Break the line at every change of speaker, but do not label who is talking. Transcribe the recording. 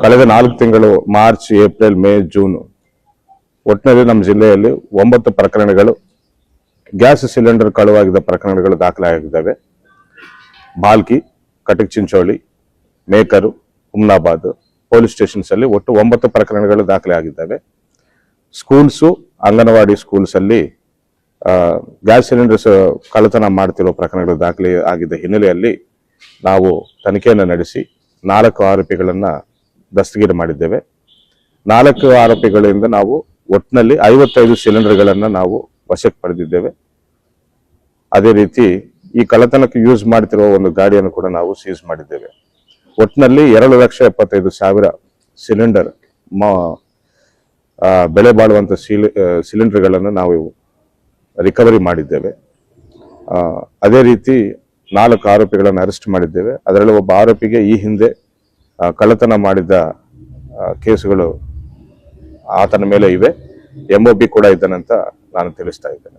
ಕಳೆದ 4 ತಿಂಗಳು March, April, May, June ಒಟ್ಟಿನಲ್ಲಿ ನಮ್ಮ ಜಿಲ್ಲೆಯಲ್ಲಿ 9 ಪ್ರಕರಣಗಳು ಗ್ಯಾಸ್ ಸಿಲಿಂಡರ್ ಕಳುವಾಗಿದ್ದ ಪ್ರಕರಣಗಳು ದಾಖಲಾಗಿದ್ದಾವೆ. ಬಾಲ್ಕಿ, ಕಟಕ್ ಚಿಂಚೋಳಿ, ಮೇಕರು, ಹುಮ್ನಾಬಾದ್ ಪೊಲೀಸ್ ಸ್ಟೇಷನ್ಸ್ ಅಲ್ಲಿ ಒಟ್ಟು 9 ಪ್ರಕರಣಗಳು ದಾಖಲೆ ಆಗಿದ್ದಾವೆ. ಸ್ಕೂಲ್ಸು, ಅಂಗನವಾಡಿ ಸ್ಕೂಲ್ಸ್ ಅಲ್ಲಿ ಗ್ಯಾಸ್ ಸಿಲಿಂಡರ್ಸ್ ಕಳ್ಳತನ ಮಾಡ್ತಿರೋ ಪ್ರಕರಣಗಳು ದಾಖಲೆ ಆಗಿದ್ದ ಹಿನ್ನೆಲೆಯಲ್ಲಿ ನಾವು ತನಿಖೆಯನ್ನು ನಡೆಸಿ 4 ಆರೋಪಿಗಳನ್ನ ದಸ್ತಗಿರಿ ಮಾಡಿದ್ದೇವೆ. 4 ಆರೋಪಿಗಳಿಂದ ನಾವು ಒಟ್ಟಿನಲ್ಲಿ 55 ಸಿಲಿಂಡರ್ಗಳನ್ನ ನಾವು ವಶಕ್ಕೆ ಪಡೆದಿದ್ದೇವೆ. ಅದೇ ರೀತಿ ಈ ಕಳ್ಳತನಕ್ಕೆ ಯೂಸ್ ಮಾಡ್ತಿರುವ ಒಂದು ಗಾಡಿಯನ್ನು ಕೂಡ ನಾವು ಸೀಸ್ ಮಾಡಿದ್ದೇವೆ. ಒಟ್ಟಿನಲ್ಲಿ 2,75,000 ಸಿಲಿಂಡರ್ ಬೆಲೆ ಬಾಳುವಂತ ಸಿಲಿಂಡರ್ಗಳನ್ನು ನಾವು ರಿಕವರಿ ಮಾಡಿದ್ದೇವೆ. ಅದೇ ರೀತಿ 4 ಆರೋಪಿಗಳನ್ನು ಅರೆಸ್ಟ್ ಮಾಡಿದ್ದೇವೆ. ಅದರಲ್ಲಿ ಒಬ್ಬ ಆರೋಪಿಗೆ ಈ ಹಿಂದೆ ಕಳ್ಳತನ ಮಾಡಿದ ಕೇಸುಗಳು ಆತನ ಮೇಲೆ ಇವೆ. MOB ಕೂಡ ಇದ್ದಾನಂತ ನಾನು ತಿಳಿಸ್ತಾ ಇದ್ದೇನೆ.